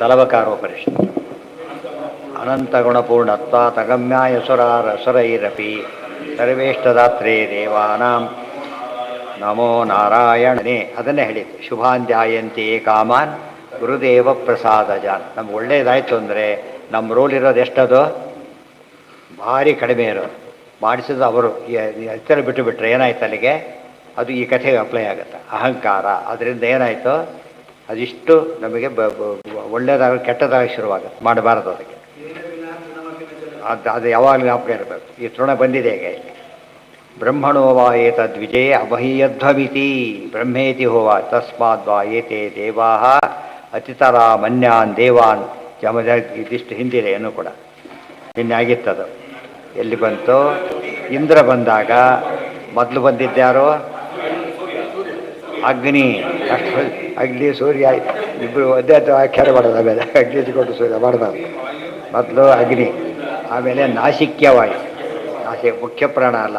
ತಲವಕಾರೋಪನಿಷತ್ತು. ಅನಂತಗುಣಪೂರ್ಣತ್ವಾತಗಮ್ಯಾಯ ಸುರೈರಪಿ ಸರ್ವೇಷ್ಟದಾತ್ರೇ ದೇವಾನಾಂ ನಮೋ ನಾರಾಯಣನೇ. ಅದನ್ನೇ ಹೇಳಿದ್ದು, ಶುಭಾಂಧ್ಯಾಯಂತಿ ಕಾಮಾನ್ ಗುರುದೇವ ಪ್ರಸಾದಜಾನ್. ನಮ್ಗೆ ಒಳ್ಳೇದಾಯಿತು ಅಂದರೆ ನಮ್ಮ ರೋಲ್ ಇರೋದು ಎಷ್ಟದು? ಭಾರಿ ಕಡಿಮೆ ಇರೋದು. ಮಾಡಿಸಿದ್ದು ಅವರು ಎತ್ತರ ಬಿಟ್ಟು ಬಿಟ್ಟರೆ ಏನಾಯ್ತು ಅಲ್ಲಿಗೆ? ಅದು ಈ ಕಥೆಗೆ ಅಪ್ಲೈ ಆಗುತ್ತೆ. ಅಹಂಕಾರ, ಅದರಿಂದ ಏನಾಯಿತು? ಅದಿಷ್ಟು ನಮಗೆ ಒಳ್ಳೆಯದಾಗ ಕೆಟ್ಟದಾಗ ಶುರುವಾಗುತ್ತೆ. ಮಾಡಬಾರದು ಅದಕ್ಕೆ. ಅದು ಯಾವಾಗಲೂ ಜ್ಞಾಪಕ ಇರಬೇಕು. ಈ ತೃಣ ಬಂದಿದೆ ಹೇಗೆ? ಬ್ರಹ್ಮಣೋ ವಾ ಏತದ್ವಿಜೇ ಅಮಹೀಯಧ್ವಮಿತಿ ಬ್ರಹ್ಮೇತಿ ಹೋವ ತಸ್ಮಾದ್ವಾ ಏತೆ ದೇವಾ ಅತಿತರ ಮನ್ಯಾನ್ ದೇವಾನ್ ಜಮದ. ಇದಿಷ್ಟು ಹಿಂದಿದೆ ಏನೂ ಕೂಡ. ನಿನ್ನೆ ಆಗಿತ್ತದು. ಎಲ್ಲಿ ಬಂತು? ಇಂದ್ರ ಬಂದಾಗ ಮೊದಲು ಬಂದಿದ್ದ್ಯಾರೋ? ಅಗ್ನಿ. ಅಗ್ನಿ ಸೂರ್ಯ ಇಬ್ಬರು ಒಂದೇ ವ್ಯಾಖ್ಯಾನ ಮಾಡೋದು. ಆಮೇಲೆ ಅಗ್ನಿ ಇಟ್ಕೊಂಡು ಸೂರ್ಯ ಮಾಡಬಾರ್ದು. ಮೊದಲು ಅಗ್ನಿ, ಆಮೇಲೆ ನಾಸಿಕ್ಯವಾಯು. ಮುಖ್ಯ ಪ್ರಾಣ ಅಲ್ಲ.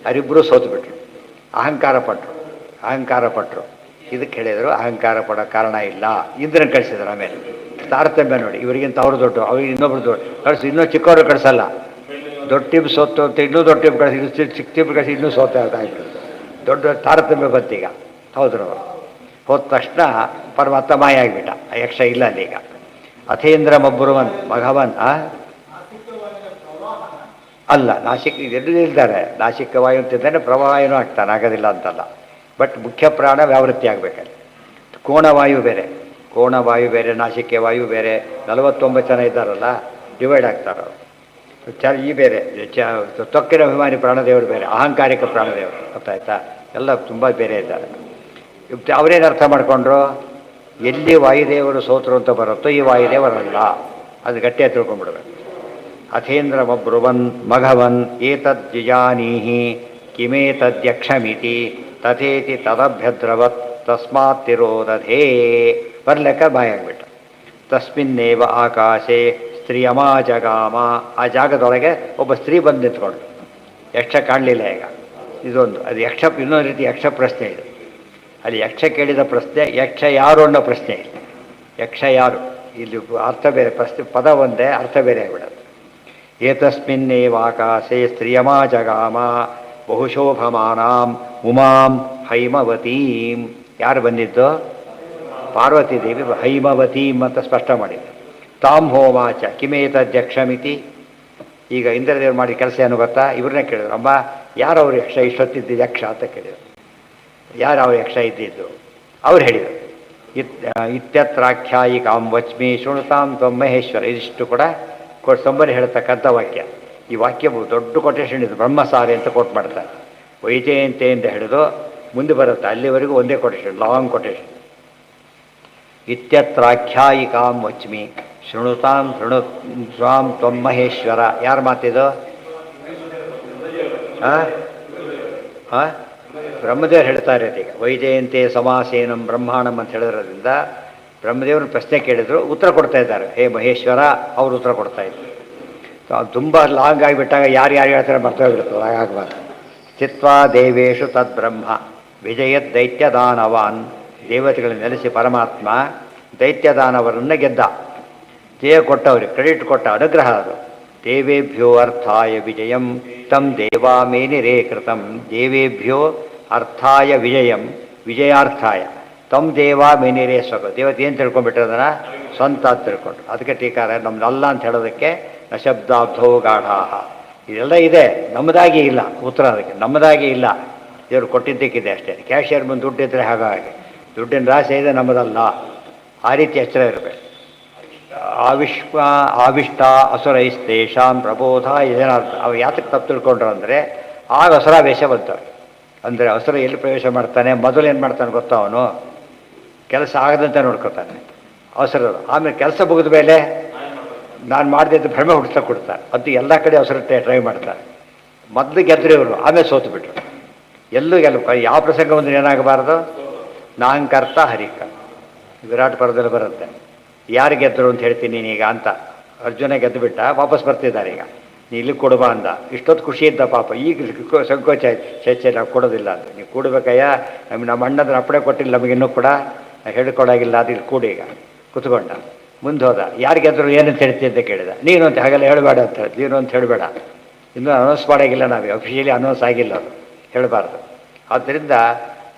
ಅವರಿಬ್ಬರು ಸೋತುಬಿಟ್ರು, ಅಹಂಕಾರ ಪಟ್ಟರು. ಇದಕ್ಕೆ ಹೇಳಿದರು ಅಹಂಕಾರ ಪಡೋ ಕಾರಣ ಇಲ್ಲ. ಇಂದ್ರನ ಕಳಿಸಿದ್ರು. ಆಮೇಲೆ ತಾರತಮ್ಯ ನೋಡಿ, ಇವರಿಗಿಂತ ಅವರು ದೊಡ್ಡ, ಅವ್ರಿಗೆ ಇನ್ನೊಬ್ರು ದೊಡ್ಡ ಕಳಿಸಿ. ಇನ್ನೂ ಚಿಕ್ಕವರು ಕಳಿಸಲ್ಲ. ದೊಡ್ಡ ಟೀಮ್ ಸೋತು ಅಂತ ಇನ್ನೂ ದೊಡ್ಡ ಟೀಮ್ ಕಳಿಸಿ, ಚಿಕ್ಕ ಟೀಮ್ ಕಳಿಸಿ ಇನ್ನೂ ಸೋತಾಯಿತು. ದೊಡ್ಡ ತಾರತಮ್ಯ ಬಂತೀಗ. ಹೌದ್ರು. ಹೋದ ತಕ್ಷಣ ಪರಮಾತ್ಮ ಮಾಯ ಆಗಿಬಿಟ್ಟ. ಯಕ್ಷ ಇಲ್ಲ ಅಲ್ಲೀಗ. ಅಥೇಂದ್ರ ಮಬ್ಬುರುವನ್ ಭಗವನ್ ಅಲ್ಲ, ನಾಸಿಕ್ ಇದೆಲ್ಲೂ ಇದ್ದಾರೆ. ನಾಸಿಕ ವಾಯು ಅಂತಿದ್ದಾನೆ, ಪ್ರವಾಯುನೂ ಆಗ್ತಾನೆ, ಆಗೋದಿಲ್ಲ ಅಂತಲ್ಲ. ಬಟ್ ಮುಖ್ಯ ಪ್ರಾಣ ವ್ಯಾವೃತ್ತಿ ಆಗಬೇಕಲ್ಲಿ. ಕೋಣವಾಯು ಬೇರೆ, ನಾಸಿಕೆ ವಾಯು ಬೇರೆ. 49 ಜನ ಇದ್ದಾರಲ್ಲ, ಡಿವೈಡ್ ಆಗ್ತಾರೆ. ಈ ಬೇರೆ ತೊಕ್ಕಿನ ಅಭಿಮಾನಿ ಪ್ರಾಣದೇವರು ಬೇರೆ, ಅಹಂಕಾರಿಕ ಪ್ರಾಣದೇವರು. ಗೊತ್ತಾಯ್ತಾ? ಎಲ್ಲ ತುಂಬ ಬೇರೆ ಇದ್ದಾರೆ. ಅವರೇನು ಅರ್ಥ ಮಾಡಿಕೊಂಡ್ರು? ಎಲ್ಲಿ ವಾಯುದೇವರು ಸೋತರು ಅಂತ ಬರುತ್ತೋ ಈ ವಾಯುದೇವರಲ್ಲ. ಅದು ಗಟ್ಟಿಯಾಗಿ ತಿಳ್ಕೊಂಡ್ಬಿಡ್ಬೇಕು. ಅಥೇಂದ್ರ ಮಬ್ರುವನ್ ಮಘವನ್ ಏತದ್ ಜಿಜಾನೀಹಿ ಕಿಮೇತದ್ಯಕ್ಷಮಿತಿ ತಥೇತಿ ತದಭ್ಯದ್ರವತ್ ತಸ್ಮಾತ್ ತಿರೋದಧೇ. ಬರ್ಲೆಕ್ಕ ಬಾಯಾಗ್ಬಿಟ್ಟ. ತಸ್ಮಿನ್ನೇವ ಆಕಾಶೆ ಸ್ತ್ರೀಯಮಾಜಗಾಮ. ಆ ಜಾಗದೊಳಗೆ ಒಬ್ಬ ಸ್ತ್ರೀ ಬಂದು ನಿಂತ್ಕೊಂಡು. ಯಕ್ಷ ಕಾಣಲಿಲ್ಲ ಈಗ. ಇದೊಂದು ಅದು ಯಕ್ಷ. ಇನ್ನೊಂದು ರೀತಿ ಯಕ್ಷ ಪ್ರಶ್ನೆ ಇದು. ಅಲ್ಲಿ ಯಕ್ಷ ಕೇಳಿದ ಪ್ರಶ್ನೆ ಯಕ್ಷ ಯಾರು ಅನ್ನೋ ಪ್ರಶ್ನೆ ಇಲ್ಲ. ಯಕ್ಷ ಯಾರು? ಇಲ್ಲಿ ಅರ್ಥ ಬೇರೆ, ಪ್ರಶ್ನೆ ಪದ ಒಂದೇ, ಅರ್ಥ ಬೇರೆ ಆಗಿಬಿಡೋದು. ಏತಸ್ಮಿನ್ನೇವಾಕಾಶೆ ಸ್ತ್ರೀಯಮಾಜಗಾಮ ಬಹುಶೋಭಮಾನಾಂ ಉಮಾಂ ಹೈಮವತೀಂ. ಯಾರು ಬಂದಿದ್ದು? ಪಾರ್ವತಿ ದೇವಿ ಹೈಮವತೀಂ ಅಂತ ಸ್ಪಷ್ಟ ಮಾಡಿದ್ರು. ತಾಂ ಹೋವಾಚ ಕಿಮೇತದ್ಯಕ್ಷಮಿತಿ. ಈಗ ಇಂದ್ರದೇವರು ಮಾಡಿ ಕೆಲಸ ಏನು ಗೊತ್ತಾ? ಇವ್ರನ್ನೇ ಕೇಳಿದ್ರು. ಅಮ್ಮ, ಯಾರು ಅವ್ರು ಯಕ್ಷ ಇಷ್ಟೊತ್ತಿದ್ದು ಯಕ್ಷ ಅಂತ ಕೇಳಿದರು. ಯಾರು ಅವ್ರು ಯಕ್ಷ ಇದ್ದಿದ್ದು? ಅವ್ರು ಹೇಳಿದರು. ಇತ್ಯತ್ರಾಖ್ಯಾಯಿಕಾಂ ವಚ್ಮಿ ಶೃಣುತಾಂ ತ್ವಂ ಮಹೇಶ್ವರ. ಇದಿಷ್ಟು ಕೂಡ ಸಂಬಂಧ ಹೇಳ್ತಕ್ಕಂಥ ವಾಕ್ಯ. ಈ ವಾಕ್ಯ ದೊಡ್ಡ ಕೊಟೇಶನ್ ಇದು. ಬ್ರಹ್ಮಸಾರಿ ಅಂತ ಕೋಟ್ ಮಾಡ್ತಾರೆ. ವೈಜಯಂತೆ ಅಂತ ಹಿಡಿದು ಮುಂದೆ ಬರುತ್ತೆ. ಅಲ್ಲಿವರೆಗೂ ಒಂದೇ ಕೊಟೇಶನ್, ಲಾಂಗ್ ಕೊಟೇಶನ್. ಇತ್ಯತ್ರಾಖ್ಯಾಯಿಕಾಂ ವಚ್ಮಿ ಶೃಣುತಾಂ ಸ್ವಾಂ ತ್ವಂ ಮಹೇಶ್ವರ. ಯಾರು ಮಾತಿದು? ಬ್ರಹ್ಮದೇವರು ಹೇಳ್ತಾರೆ. ಈಗ ವೈಜಯಂತೆ ಸಮಾಸೇನಂ ಬ್ರಹ್ಮಾಣಂ ಅಂತ ಹೇಳಿದ್ರಿಂದ ಬ್ರಹ್ಮದೇವ್ರನ್ನ ಪ್ರಶ್ನೆ ಕೇಳಿದ್ರು, ಉತ್ತರ ಕೊಡ್ತಾ ಇದ್ದಾರೆ. ಹೇ ಮಹೇಶ್ವರ, ಅವರು ಉತ್ತರ ಕೊಡ್ತಾ ಇದ್ರು. ತುಂಬ ಲಾಂಗ್ ಆಗಿಬಿಟ್ಟಾಗ ಯಾರು ಹೇಳ್ತಾರೆ ಮರ್ತೋಗ್ಬಿಡ್ತದೆ. ಹಾಗಾಗಬಾರ್ದು. ಚಿತ್ವಾ ದೇವೇಶು ತದ್ಬ್ರಹ್ಮ ವಿಜಯದ್ ದೈತ್ಯದಾನವಾನ್. ದೇವತೆಗಳನ್ನು ನೆಲೆಸಿ ಪರಮಾತ್ಮ ದೈತ್ಯದಾನವರನ್ನು ಗೆದ್ದ. ಜಯ ಕೊಟ್ಟವ್ರಿಗೆ ಕ್ರೆಡಿಟ್ ಕೊಟ್ಟ, ಅನುಗ್ರಹ ಅದು. ದೇವೇಭ್ಯೋ ಅರ್ಥಾಯ ವಿಜಯಂ ತಂ ದೇವಾ ಮೇನಿರೇ ಕೃತಂ. ದೇವೇಭ್ಯೋ ಅರ್ಥಾಯ ವಿಜಯಂ ವಿಜಯಾರ್ಥಾಯ ತಮ್ಮ ದೇವ ಮೇನಿರೇ ಸ್ವಗ. ದೇವತೆ ಏನು ತಿಳ್ಕೊಂಡ್ಬಿಟ್ರೆ ಅದನ್ನು ಸ್ವಂತ ಅಂತ ತಿಳ್ಕೊಂಡ್ರು. ಅದಕ್ಕೆ ಟೀಕಾರ ನಮ್ದಲ್ಲ ಅಂತ ಹೇಳೋದಕ್ಕೆ ನಶಬ್ದಾಬ್ಧೋ ಗಾಢಾಹ. ಇದೆಲ್ಲ ಇದೆ, ನಮ್ಮದಾಗಿ ಇಲ್ಲ. ಉತ್ತರ ಅದಕ್ಕೆ ನಮ್ಮದಾಗಿ ಇಲ್ಲ, ದೇವರು ಕೊಟ್ಟಿದ್ದಕ್ಕಿದೆ ಅಷ್ಟೇ. ಕ್ಯಾಶಿಯರ್ ಮುಂದೆ ದುಡ್ಡಿದ್ರೆ ಹಾಗಾಗಿ ದುಡ್ಡಿನ ರಾಶಿ ಇದೆ, ನಮ್ಮದಲ್ಲ. ಆ ರೀತಿ ಎಚ್ಚರ ಇರಬೇಕು. ಆವಿಷ್ಟ ಅಸುರೈಸ್ತೇಷಾಂ ಪ್ರಬೋಧ. ಇದೇನಾರ್ಥ? ಅವು ಯಾತಕ್ಕೆ ತಪ್ಪು ತಿಳ್ಕೊಂಡ್ರು ಅಂದರೆ ಆಗ ಅಸುರಾವೇಶ ಬಂತವ್ರು. ಅಂದರೆ ಅಸುರ ಎಲ್ಲಿ ಪ್ರವೇಶ ಮಾಡ್ತಾನೆ? ಮೊದಲು ಏನು ಮಾಡ್ತಾನೆ ಗೊತ್ತಾ? ಅವನು ಕೆಲಸ ಆಗದಂತೆ ನೋಡ್ಕೊತಾನೆ ಅಸುರರು. ಆಮೇಲೆ ಕೆಲಸ ಮುಗಿದ ಮೇಲೆ ನಾನು ಮಾಡಿದ್ದು ಭ್ರಮೆ ಹುಡ್ತಾ ಕೊಡ್ತಾರೆ. ಅದು ಎಲ್ಲ ಕಡೆ ಅಸುರತೆ ಟ್ರೈ ಮಾಡ್ತಾರೆ. ಮೊದಲು ಗೆದ್ದರು ಇವರು, ಆಮೇಲೆ ಸೋತು ಬಿಟ್ರು. ಎಲ್ಲೂ ಯಾವ ಪ್ರಸಂಗ ಬಂದರೆ ಏನಾಗಬಾರ್ದು? ನಾಂಕರ್ತ ಹರಿಕ. ವಿರಾಟ್ ಪರ್ವದಲ್ಲಿ ಬರುತ್ತೆ. ಯಾರು ಗೆದ್ದರು ಅಂತ ಹೇಳ್ತೀನಿ ನೀನೀಗ ಅಂತ. ಅರ್ಜುನ ಗೆದ್ದು ಬಿಟ್ಟ, ವಾಪಸ್ ಬರ್ತಿದ್ದಾರೆ. ಈಗ ನೀ ಇಲ್ಲಿ ಕೊಡುಬಾ ಅಂದ. ಇಷ್ಟೊತ್ತು ಖುಷಿ ಇದ್ದ ಪಾಪ. ಈಗ ಸಂಕೋಚ ಆಯ್ತು. ಚೇಚೆ ನಾವು ಕೊಡೋದಿಲ್ಲ ಅಂತ. ನೀವು ಕೂಡಬೇಕಯ್ಯ, ನಮ್ಮ ಅಣ್ಣದ್ರ ಅಪ್ಪಡೆ ಕೊಟ್ಟಿಲ್ಲ ನಮಗಿನ್ನೂ ಕೂಡ, ಹೇಳಿಕೊಡಾಗಿಲ್ಲ. ಅದು ಇಲ್ಲಿ ಕೂಡಿ ಈಗ ಕುತ್ಕೊಂಡ. ಮುಂದೆ ಹೋದ. ಯಾರಿಗಾದ್ರು ಏನಂತ ಹೇಳ್ತಿ ಅಂತ ಕೇಳಿದ. ನೀನು ಅಂತ ಹಾಗೆಲ್ಲ ಹೇಳಬೇಡ ಅಂತ ಹೇಳಿ. ನೀನು ಅಂತ ಹೇಳಬೇಡ, ಇನ್ನೂ ಅನೌನ್ಸ್ ಮಾಡೋಂಗಿಲ್ಲ, ನಾವು ಅಫಿಷಿಯಲಿ ಅನೌನ್ಸ್ ಆಗಿಲ್ಲ, ಅದು ಹೇಳಬಾರ್ದು. ಆದ್ದರಿಂದ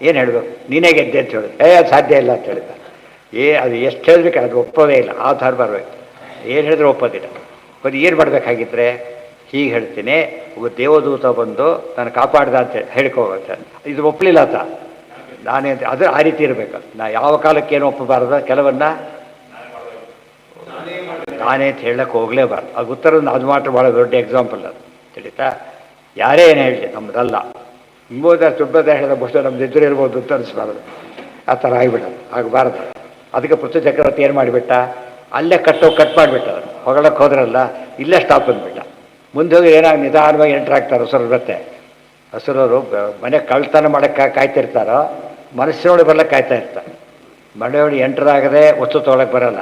ಏನು ಹೇಳಬೇಕು, ನೀನೇ ಗೆದ್ದೆ ಅಂತ ಹೇಳಿದ್ರು. ಅದು ಸಾಧ್ಯ ಇಲ್ಲ ಅಂತ ಹೇಳಿದ. ಅದು ಎಷ್ಟು ಹೇಳಬೇಕು ಅದು ಒಪ್ಪೋದೇ ಇಲ್ಲ, ಆ ಥರ ಬರಬೇಕು. ಏನು ಹೇಳಿದ್ರು ಒಪ್ಪೋದಿಲ್ಲ. ಬರೀ ಏನು ಮಾಡಬೇಕಾಗಿದ್ರೆ ಹೀಗೆ ಹೇಳ್ತೀನಿ, ಒಬ್ಬ ದೇವದೂತ ಬಂದು ನಾನು ಕಾಪಾಡ್ದ ಅಂತ ಹೇಳ್ಕೋಬೇಕು. ಇದು ಒಪ್ಪಲಿಲ್ಲ ಆತ, ನಾನೇ ಅಂತ. ಅದು ಆ ರೀತಿ ಇರಬೇಕು. ನಾ ಯಾವ ಕಾಲಕ್ಕೆ ಏನು ಒಪ್ಪಬಾರ್ದು, ಕೆಲವನ್ನ ನಾನೇ ಅಂತ ಹೇಳಕ್ಕೆ ಹೋಗಲೇಬಾರ್ದು. ಅದು ಉತ್ತರದ ಅದು ಮಾತ್ರ ಭಾಳ ದೊಡ್ಡ ಎಕ್ಸಾಂಪಲ್ ಅದು, ತಿಳಿತಾ. ಯಾರೇ ಏನು ಹೇಳಲಿ ನಮ್ಮದಲ್ಲ, ಇಂಬೋದ ಸುಬ್ಬದ ಹೇಳಿದ ಬಹುಶಃ ನಮ್ದು ಎದುರು ಇರ್ಬೋದು ಅಂತ ಅನಿಸ್ಬಾರ್ದು. ಆ ಥರ ಆಗಿಬಿಡೋದು, ಆಗಬಾರ್ದು. ಅದಕ್ಕೆ ಪೃಥ್ವಿ ಚಕ್ರವರ್ತಿ ಏನು ಮಾಡಿಬಿಟ್ಟ, ಅಲ್ಲೇ ಕಟ್ ಮಾಡಿಬಿಟ್ಟ. ಅದನ್ನು ಹೊಗಳಕ್ಕೆ ಹೋದ್ರಲ್ಲ, ಇಲ್ಲೇ ಸ್ಟಾಪ್ ಅಂದ್ಬಿಟ್ಟ. ಮುಂದೆ ಹೋಗಿ ಏನಾಗಿ ನಿಧಾನವಾಗಿ ಎಂಟ್ರಾಗ್ತಾರೆ ಹಸುರು. ಮತ್ತೆ ಹಸುರವರು ಮನೆ ಕಳ್ತನ ಮಾಡೋಕ್ಕೆ ಕಾಯ್ತಿರ್ತಾರೋ, ಮನಸ್ಸಿನೊಳಗೆ ಬರ್ಲಿಕ್ಕೆ ಕಾಯ್ತಾ ಇರ್ತಾರೆ. ಮನೆಯೊಳಗೆ ಎಂಟ್ರಾಗದೆ ವಸ್ತು ತೊಗೊಳಕ್ಕೆ ಬರೋಲ್ಲ.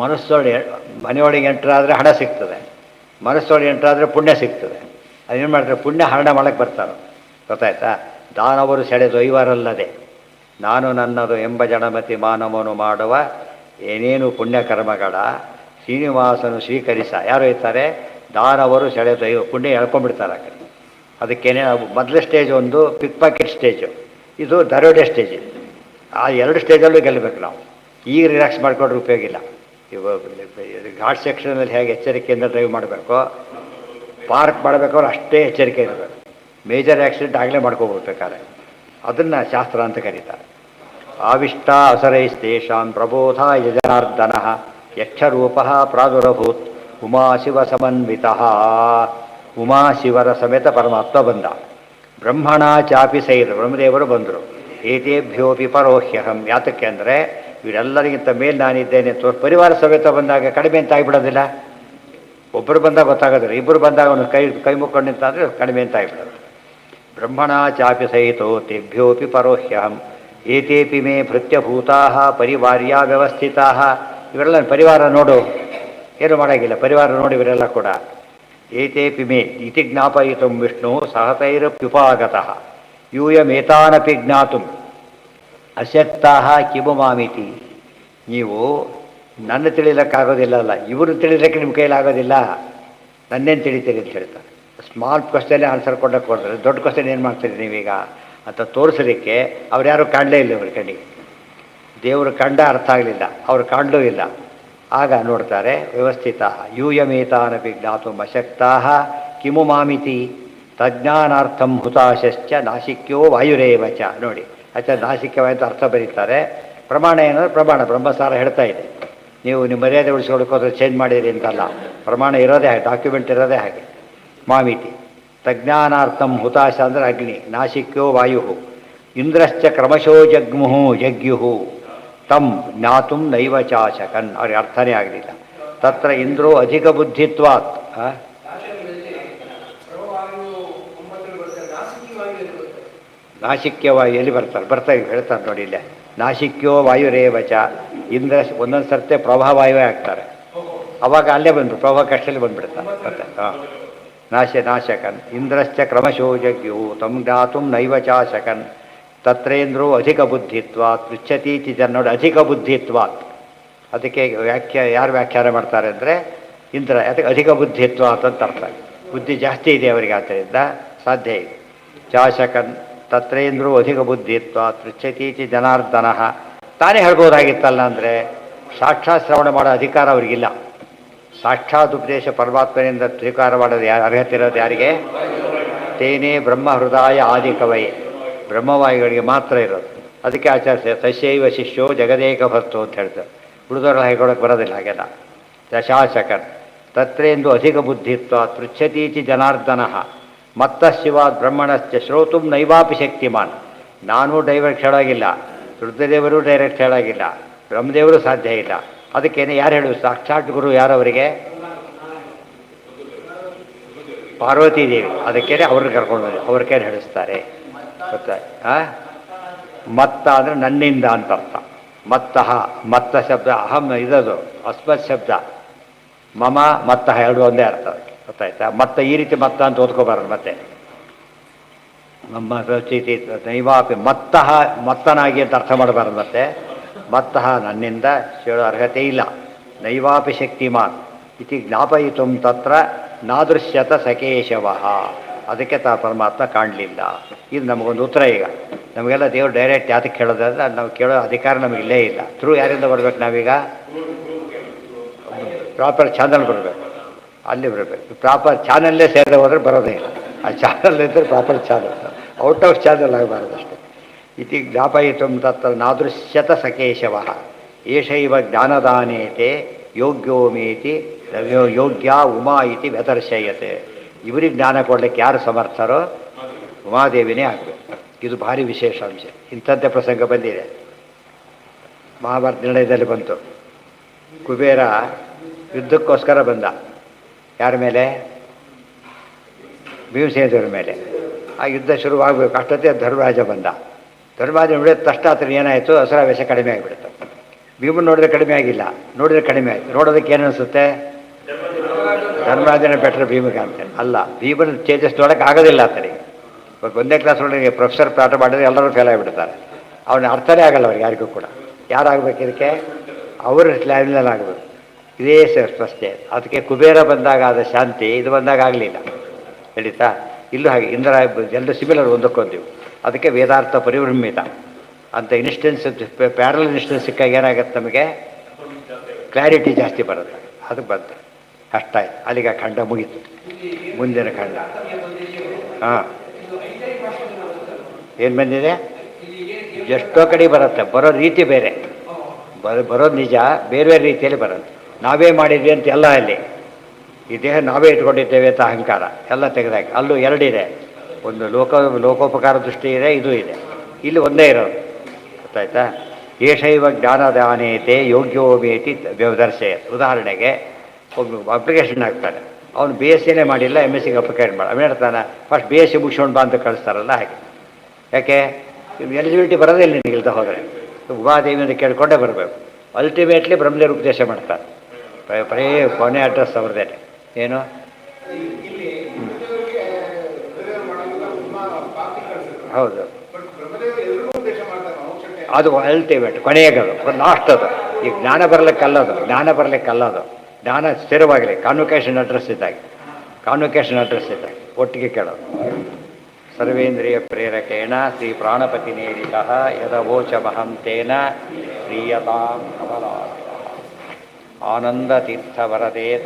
ಮನಸ್ಸೊಳಗೆ ಮನೆಯೊಳಗೆ ಎಂಟ್ರಾದರೆ ಹಣ ಸಿಗ್ತದೆ, ಮನಸ್ಸೊಳಗೆ ಎಂಟ್ರಾದರೆ ಪುಣ್ಯ ಸಿಗ್ತದೆ. ಅದೇನು ಮಾಡ್ತಾರೆ, ಪುಣ್ಯ ಹರಣ ಮಾಡೋಕ್ಕೆ ಬರ್ತಾರೆ. ಗೊತ್ತಾಯ್ತಾ. ದಾನವರು ಸೆಳೆದು ಐವರಲ್ಲದೆ ನಾನು ನನ್ನದು ಎಂಬ ಜನಮತಿ ಮಾನವನು ಮಾಡುವ ಏನೇನು ಪುಣ್ಯಕರ್ಮಗಳ ಶ್ರೀನಿವಾಸನು ಸ್ವೀಕರಿಸ. ಯಾರು ಇರ್ತಾರೆ, ದಾನವರು ಸೆಳೆದು ಐವ, ಪುಣ್ಯ ಎಳ್ಕೊಂಡ್ಬಿಡ್ತಾರೆ ಆ ಕಡೆ. ಅದಕ್ಕೇನೆ ಮೊದಲ ಸ್ಟೇಜ್ ಒಂದು ಪಿಕ್ ಪಾಕೆಟ್ ಸ್ಟೇಜು, ಇದು ದರೋಡೆ ಸ್ಟೇಜ್. ಆ ಎರಡು ಸ್ಟೇಜಲ್ಲೂ ಗೆಲ್ಲಬೇಕು ನಾವು. ಈಗ ರಿಲ್ಯಾಕ್ಸ್ ಮಾಡ್ಕೊಂಡ್ರೆ ಉಪಯೋಗ ಇಲ್ಲ. ಇವಾಗ ಘಾಟ್ ಸೆಕ್ಷನಲ್ಲಿ ಹೇಗೆ ಎಚ್ಚರಿಕೆಯಿಂದ ಡ್ರೈವ್ ಮಾಡಬೇಕು, ಪಾರ್ಕ್ ಮಾಡಬೇಕಾದ್ರೆ ಅಷ್ಟೇ ಎಚ್ಚರಿಕೆ ಇರಬೇಕು. ಮೇಜರ್ ಆಕ್ಸಿಡೆಂಟ್ ಆಗಲೇ ಮಾಡ್ಕೋಬೇಕಾದ್ರೆ ಅದನ್ನು ಶಾಸ್ತ್ರ ಅಂತ ಕರೀತಾರೆ. ಆವಿಷ್ಟ ಅಸರೈಸ್ತೇಷಾಂ ಪ್ರಬೋಧ ಯಜನಾರ್ದನ ಯಕ್ಷರೂಪ ಪ್ರಾದುರಭೂತ್ ಉಮಾಶಿವ ಸಮನ್ವಿತ. ಉಮಾಶಿವರ ಸಮೇತ ಪರಮಾತ್ಮ ಬಂದ. ಬ್ರಹ್ಮಣ ಚಾಪಿ ಸೈರ್, ಬ್ರಹ್ಮದೇವರು ಬಂದರು. ಏತೇಭ್ಯೋಪಿ ಪರೋಹ್ಯಹಂ. ಯಾತಕ್ಕೆ ಅಂದರೆ ಇವರೆಲ್ಲರಿಗಿಂತ ಮೇಲೆ ನಾನಿದ್ದೇನೆ ಪರಿವಾರ ಸಮೇತ ಬಂದಾಗ ಕಡಿಮೆ ಅಂತ ಆಗಿಬಿಡೋದಿಲ್ಲ. ಒಬ್ಬರು ಬಂದಾಗ ಗೊತ್ತಾಗೋದಿಲ್ಲ, ಇಬ್ಬರು ಬಂದಾಗ ಅವನು ಕೈ ಮುಕ್ಕೊಂಡು ನಿಂತಾದರೆ ಕಡಿಮೆ ಅಂತ ಆಗಿಬಿಡೋದು. ಬ್ರಹ್ಮಣ ಚಾಪಿ ಸಹಿತೋ ತೇಭ್ಯೋಪಿ ಪರೋಹ್ಯಹಂ ಏತೇಪಿ ಮೇ ಭೃತ್ಯಭೂತಾ ಪರಿವಾರ್ಯ ವ್ಯವಸ್ಥಿತಾ. ಇವರೆಲ್ಲ ಪರಿವಾರ ನೋಡು, ಏನು ಮಾಡೋಂಗಿಲ್ಲ, ಪರಿವಾರ ನೋಡಿ ಇವರೆಲ್ಲ ಕೂಡ. ಏತೇಪಿ ಮೇ ಇತಿ ಜ್ಞಾಪಯಿತು ವಿಷ್ಣು ಸಹತೈರಪ್ಯುಪಾಗತಃ ಯೂಯಮೇತಾನಪಿ ಜ್ಞಾತು ಅಶಕ್ತಾ ಕಿಮು ಮಾಮಿತಿ. ನೀವು ನನ್ನ ತಿಳಿಲಿಕ್ಕಾಗೋದಿಲ್ಲಲ್ಲ, ಇವರು ತಿಳಿಲಿಕ್ಕೆ ನಿಮ್ಮ ಕೈಲಾಗೋದಿಲ್ಲ, ನನ್ನೇನು ತಿಳಿತೀರಿ ಅಂತ ಹೇಳ್ತಾರೆ. ಸ್ಮಾಲ್ ಕ್ವಶನ್ನೇ ಆನ್ಸರ್ ಕೊಡೋಕ್ಕೆ ಹೋದರೆ ದೊಡ್ಡ ಕ್ವಶನ್ ಏನು ಮಾಡ್ತೀರಿ ನೀವೀಗ ಅಂತ ತೋರಿಸಲಿಕ್ಕೆ ಅವ್ರು ಯಾರೂ ಕಾಣಲೇ ಇಲ್ಲ. ಇವ್ರ ಕಣ್ಣಿಗೆ ದೇವರು ಕಂಡ ಅರ್ಥ ಆಗಲಿಲ್ಲ, ಅವ್ರು ಕಾಣಲೂ ಇಲ್ಲ. ಆಗ ನೋಡ್ತಾರೆ ವ್ಯವಸ್ಥಿತ ಯೂಯಮೇತಾನಪಿ ಜ್ಞಾತು ಅಶಕ್ತಾ ಕಿಮು ಮಾಮಿತಿ ತಜ್ಞಾನಾರ್ಥಂ ಹುತಾಶಶ್ಚ ನಾಸಿಕ್ಯೋ ವಾಯುರೇವಚ. ನೋಡಿ ನಾಸಿಕ್ಯವಾಯ ಅಂತ ಅರ್ಥ ಬರೀತಾರೆ. ಪ್ರಮಾಣ ಏನಂದ್ರೆ ಪ್ರಮಾಣ ಬ್ರಹ್ಮಸಾರ ಹೇಳ್ತಾ ಇದೆ. ನೀವು ನಿಮ್ಮ ಮರ್ಯಾದೆ ಉಳಿಸ್ಕೊಳ್ಳೋಕ್ಕೋದ್ರೆ ಚೇಂಜ್ ಮಾಡಿರಿ ಅಂತಲ್ಲ, ಪ್ರಮಾಣ ಇರೋದೇ ಹಾಗೆ, ಡಾಕ್ಯುಮೆಂಟ್ ಇರೋದೇ ಹಾಗೆ. ಮಾಮಿತಿ ತಜ್ಞಾನಾರ್ಥಂ ಹುತಾಶ ಅಂದರೆ ಅಗ್ನಿ, ನಾಸಿಕ್ಯೋ ವಾಯು, ಇಂದ್ರಶ್ಚ ಕ್ರಮಶೋ ಜಗ್ಯುಹು ತಂ ಜ್ಞಾತುಂ ನೈವ ಚಾಶಕನ್. ಅವ್ರಿಗೆ ಅರ್ಥನೇ ಆಗಲಿಲ್ಲ. ತತ್ರ ಇಂದ್ರೋ ಅಧಿಕ ಬುದ್ಧಿತ್ವಾತ್. ನಾಸಿಕ್ಯ ವಾಯು ಎಲ್ಲಿ ಬರ್ತಾರೆ ಹೇಳ್ತಾರೆ ನೋಡಿ ಇಲ್ಲೇ. ನಾಸಿಕ್ಯೋ ವಾಯುರೇವಚ. ಇಂದ್ರ ಒಂದೊಂದು ಸರ್ತೆ ಪ್ರಭಾವಾಯುವೇ ಆಗ್ತಾರೆ. ಅವಾಗ ಅಲ್ಲೇ ಬಂದರು, ಪ್ರಭಾ ಕಷ್ಟಲ್ಲಿ ಬಂದುಬಿಡ್ತಾರೆ ಮತ್ತೆ. ನಾಶಕನ್ ಇಂದ್ರಶ್ಚ ಕ್ರಮಶೋ ಜಗ್ಯು ತಂ ಜ್ಞಾತುಂ ನೈವ ಚಾಶಕನ್ ತತ್ರೇಂದ್ರೋ ಅಧಿಕ ಬುದ್ಧಿತ್ವಾತ್ ಪೃಚ್ಛತೀತಿ ನೋಡಿ. ಅಧಿಕ ಬುದ್ಧಿತ್ವಾತ್ ಅದಕ್ಕೆ ಯಾರು ವ್ಯಾಖ್ಯಾನ ಮಾಡ್ತಾರೆ ಅಂದರೆ ಇಂದ್ರ ಅದಕ್ಕೆ ಅಧಿಕ ಬುದ್ಧಿತ್ವಾತ್ ಅಂತ ಅರ್ಥ. ಬುದ್ಧಿ ಜಾಸ್ತಿ ಇದೆ ಅವರಿಗೆ, ಆದ್ದರಿಂದ ಸಾಧ್ಯ ಇದೆ. ಚಾಶಕನ್ ತತ್ರೇಂದ್ರೋ ಅಧಿಕ ಬುದ್ಧಿತ್ವಾತ್ ಪೃಚ್ಛತೀತಿ ಜನಾರ್ದನ. ತಾನೇ ಹೇಳ್ಬೋದಾಗಿತ್ತಲ್ಲ ಅಂದರೆ ಸಾಕ್ಷಾತ್ ಶ್ರವಣ ಮಾಡೋ ಅಧಿಕಾರ ಅವರಿಗಿಲ್ಲ. ಸಾಕ್ಷಾತ್ ಉಪದೇಶ ಪರಮಾತ್ಮನಿಂದ ಸ್ವೀಕಾರ ಮಾಡೋದು ಅರ್ಹತೆ ಇರೋದು ಯಾರಿಗೆ? ತೇನೇ ಬ್ರಹ್ಮ ಹೃದಯ ಆದಿಕವೈ, ಬ್ರಹ್ಮವಾಯುಗಳಿಗೆ ಮಾತ್ರ ಇರೋದು. ಅದಕ್ಕೆ ಆಚಾರ್ಯ ತಸ್ಯೈವ ಶಿಷ್ಯೋ ಜಗದೇಕ ಭಕ್ತೋ ಅಂತ ಹೇಳ್ತಾರೆ. ಉಳಿದವ್ರ ಹೇಳ್ಕೊಳಕ್ಕೆ ಬರೋದಿಲ್ಲ ಹಾಗೆಲ್ಲ. ದಶಾಶಕನ್ ತತ್ರೇಂದು ಅಧಿಕ ಬುದ್ಧಿತ್ವ ಪೃಚ್ಛತೀತಿ ಜನಾರ್ದನ ಮತ್ತ ಶಿವಾತ್ ಬ್ರಹ್ಮಣಶ್ಚ ಶ್ರೋತುಂ ನೈವಾಪಿ ಶಕ್ತಿಮಾನ್. ನಾನು ಡೈರೆಕ್ಟ್ ಹೇಳಾಗಿಲ್ಲ, ರುದ್ರದೇವರು ಡೈರೆಕ್ಟ್ ಹೇಳಾಗಿಲ್ಲ, ಬ್ರಹ್ಮದೇವರು ಸಾಧ್ಯ ಇಲ್ಲ. ಅದಕ್ಕೇನೆ ಯಾರು ಹೇಳು ಸಾಕ್ಷಾತ್ ಗುರು ಯಾರವರಿಗೆ? ಪಾರ್ವತೀ ದೇವಿ. ಅದಕ್ಕೇನೆ ಅವ್ರನ್ನ ಕರ್ಕೊಂಡು ಬಂದು ಅವ್ರ ಕೈಲಿ ಹೇಳಿಸ್ತಾರೆ. ಗೊತ್ತಾ? ಮತ್ತ ಅಂದರೆ ನನ್ನಿಂದ ಅಂತ ಅರ್ಥ. ಮತ್ತಃ ಮತ್ತ ಶಬ್ದ ಅಹಂ ಇದದು ಅಸ್ಮತ್ ಶಬ್ದ, ಮಮ ಮತ್ತಃ ಎರಡು ಒಂದೇ ಅರ್ಥ. ಗೊತ್ತಾಯ್ತಾ? ಮತ್ತ ಈ ರೀತಿ ಮತ್ತ ಅಂತ ಓದ್ಕೋಬಾರದು. ಮತ್ತೆ ನಮ್ಮ ನೈವಾಪಿ ಮತ್ತಃ ಮತ್ತನಾಗಿ ಅಂತ ಅರ್ಥ ಮಾಡಬಾರದು. ಮತ್ತೆ ಮತ್ತಃ ನನ್ನಿಂದ ಹೇಳೋ ಅರ್ಹತೆ ಇಲ್ಲ. ನೈವಾಪಿ ಶಕ್ತಿಮಾನ್ ಇತಿ ಜ್ಞಾಪಯಿತು ತತ್ರ ನಾದೃಶ್ಯತ ಸಕೇಶವ. ಅದಕ್ಕೆ ಪರಮಾತ್ಮ ಕಾಣಲಿಲ್ಲ. ಇದು ನಮಗೊಂದು ಉತ್ತರ. ಈಗ ನಮಗೆಲ್ಲ ದೇವರು ಡೈರೆಕ್ಟ್ ಯಾತಕ್ಕೆ ಹೇಳೋದಾದ್ರೆ ನಾವು ಕೇಳೋ ಅಧಿಕಾರ ನಮಗಿಲ್ಲೇ ಇಲ್ಲ. ಥ್ರೂ ಯಾರಿಂದ ಬರ್ಬೇಕು? ನಾವೀಗ ಪ್ರಾಪರ್ ಚಾನಲ್ ಬರಬೇಕು, ಅಲ್ಲಿ ಬರಬೇಕು. ಪ್ರಾಪರ್ ಚಾನಲ್ಲೇ ಸೇರದೆ ಹೋದರೆ ಬರೋದೇ ಇಲ್ಲ. ಆ ಚಾನಲ್ ಇದ್ದರೆ proper channel, out of channel ಆಗಬಾರ್ದು ಅಷ್ಟೇ. ಇತಿ ಜ್ಞಾಪಯಿತು ತತ್ರ ನಾದೃಶ್ಯತ ಸಕೇಶವ ಏಷೈವ ಜ್ಞಾನದಾನೇತೆ ಯೋಗ್ಯೋಮೇತಿ ಯೋಗ್ಯ ಉಮಾ ಇತಿ ವ್ಯದರ್ಶಯತೆ. ಇವರಿಗೆ ಜ್ಞಾನ ಕೊಡಲಿಕ್ಕೆ ಯಾರು ಸಮರ್ಥರೋ ಉಮಾದೇವಿನೇ ಆಗಬೇಕು. ಇದು ಭಾರಿ ವಿಶೇಷ ಅಂಶ. ಇಂಥದ್ದೇ ಪ್ರಸಂಗ ಬಂದಿದೆ, ಮಹಾಭಾರತ ನಿರ್ಣಯದಲ್ಲಿ ಬಂತು. ಕುಬೇರ ಯುದ್ಧಕ್ಕೋಸ್ಕರ ಬಂದ. ಯಾರ ಮೇಲೆ? ಭೀಮಸೇನದೇವ್ರ ಮೇಲೆ. ಆ ಯುದ್ಧ ಶುರುವಾಗಬೇಕು. ಅಷ್ಟೊತ್ತೇ ಧರ್ಮರಾಜ ಬಂದ. ಧರ್ಮರಾಜ ನೋಡಿದ ತಕ್ಷಣ ಆತನ ಏನಾಯಿತು? ಹಸುರಾವೇಶ ಕಡಿಮೆ ಆಗಿಬಿಡ್ತು. ಭೀಮನ್ ನೋಡಿದ್ರೆ ಕಡಿಮೆ ಆಗಿಲ್ಲ, ನೋಡಿದ್ರೆ ಕಡಿಮೆ ಆಯಿತು. ನೋಡೋದಕ್ಕೆ ಏನು ಅನಿಸುತ್ತೆ? ಧರ್ಮರಾಜನ ಬೆಟ್ರ್ ಭೀಮಿಗೆ ಅಂತ ಅಲ್ಲ. ಭೀಮನ ಚೇಂಜಸ್ ನೋಡೋಕೆ ಆಗೋದಿಲ್ಲ ಆತನಿಗೆ. ಇವಾಗ ಒಂದೇ ಕ್ಲಾಸ್ ಒಳಗೆ ಪ್ರೊಫೆಸರ್ ಪಾಠ ಮಾಡಿದ್ರೆ ಎಲ್ಲರೂ ಫೇಲ್ ಆಗಿಬಿಡ್ತಾರೆ. ಅವನ ಅರ್ಥನೇ ಆಗಲ್ಲ ಅವ್ರಿಗೆ ಯಾರಿಗೂ ಕೂಡ. ಯಾರಾಗಬೇಕು ಇದಕ್ಕೆ? ಅವ್ರ ಲೆವೆಲಲ್ಲಿ ಆಗಬೇಕು. ಇದೇ ಪ್ರಶ್ನೆ. ಅದಕ್ಕೆ ಕುಬೇರ ಬಂದಾಗ ಆದ ಶಾಂತಿ ಇದು ಬಂದಾಗ ಆಗಲಿಲ್ಲ. ಹೇಳಿತಾ? ಇಲ್ಲೂ ಹಾಗೆ ಇಂದ್ರ ಎಲ್ಲರೂ ಸಿಮಿಲರ್ ಒಂದಕ್ಕೊಂದಿವು. ಅದಕ್ಕೆ ವೇದಾರ್ಥ ಪರಿಭ್ರಮಿತ ಅಂತ ಇನ್ಸ್ಟೆನ್ಸ್, ಪ್ಯಾರಲ್ ಇನ್ಸ್ಟೆನ್ಸ್ ಸಿಕ್ಕಾಗ ಏನಾಗುತ್ತೆ ನಮಗೆ? ಕ್ಲಾರಿಟಿ ಜಾಸ್ತಿ ಬರುತ್ತೆ. ಅದು ಬಂತು, ಅಷ್ಟಾಯ್ತು. ಅಲ್ಲಿಗೆ ಖಂಡ ಮುಗೀತು. ಮುಂದಿನ ಖಂಡ ಹಾಂ ಏನು ಬಂದಿದೆ? ಎಷ್ಟೋ ಕಡೆ ಬರುತ್ತೆ. ಬರೋ ರೀತಿ ಬೇರೆ, ಬರೋದು ನಿಜ, ಬೇರೆ ಬೇರೆ ರೀತಿಯಲ್ಲಿ ಬರುತ್ತೆ. ನಾವೇ ಮಾಡಿದ್ವಿ ಅಂತ ಎಲ್ಲ ಅಲ್ಲಿ ಈ ದೇಹ ನಾವೇ ಇಟ್ಕೊಂಡಿದ್ದೇವೆ ಅಂತ ಅಹಂಕಾರ ಎಲ್ಲ ತೆಗೆದಾಕಿ. ಅಲ್ಲೂ ಎರಡಿದೆ, ಒಂದು ಲೋಕೋಪಕಾರ ದೃಷ್ಟಿ ಇದೆ, ಇದು ಇದೆ. ಇಲ್ಲಿ ಒಂದೇ ಇರೋದು. ಗೊತ್ತಾಯ್ತಾ? ಏಷೈವ ಜ್ಞಾನದಾನೇತೆ ಯೋಗ್ಯೋಮೇತಿ ವ್ಯವದರ್ಶಯ. ಉದಾಹರಣೆಗೆ ಒಬ್ಬ ಅಪ್ಲಿಕೇಶನ್ ಹಾಕ್ತಾನೆ, ಅವನು ಬಿ ಎಸ್ ಸಿನೇ ಮಾಡಿಲ್ಲ, ಎಮ್ ಎಸ್ ಸಿಗೆ ಅಪ್ಲಿಕೇಶನ್ ಮಾಡಿ ಅವನು ಹೇಳ್ತಾನೆ ಫಸ್ಟ್ ಬಿ ಎಸ್ ಸಿ ಮುಗಿಸ್ಕೊಂಡು ಬಾ ಅಂತ ಕಳಿಸ್ತಾರಲ್ಲ ಹಾಗೆ. ಯಾಕೆ? ಎಲಿಜಿಬಿಲಿಟಿ ಬರೋದೇ ಇಲ್ಲ ನಿಲ್ತಾ ಹೋದರೆ. ಉಮಾದೇವಿಯಿಂದ ಕೇಳ್ಕೊಂಡೇ ಬರಬೇಕು. ಅಲ್ಟಿಮೇಟ್ಲಿ ಬ್ರಹ್ಮದೇವರು ಉಪದೇಶ ಮಾಡ್ತಾರೆ. ಬರೀ ಕೊನೆ ಅಡ್ರೆಸ್ ಅವ್ರದ್ದೇ. ಏನು? ಹೌದು, ಅದು ಅಲ್ಟಿಮೇಟ್ ಕೊನೆಯದು, ಲಾಸ್ಟ್ ಅದು. ಈಗ ಜ್ಞಾನ ಬರಲಿಕ್ಕಲ್ಲದು, ಜ್ಞಾನ ಸ್ಥಿರವಾಗಲಿ. ಕಾನ್ವೊಕೇಶನ್ ಅಡ್ರೆಸ್ ಇದ್ದಾಗ ಒಟ್ಟಿಗೆ ಕೇಳೋದು. ಸರ್ವೇಂದ್ರಿಯ ಪ್ರೇರಕೇಣ ಶ್ರೀ ಪ್ರಾಣಪತಿ ನೇರಿತ ಯದವೋಚಮಹಂ ತೇನ ಪ್ರೀಯತಾಂ ಕಮಲಾಲಯ. ಆನಂದತೀರ್ಥವರದೇ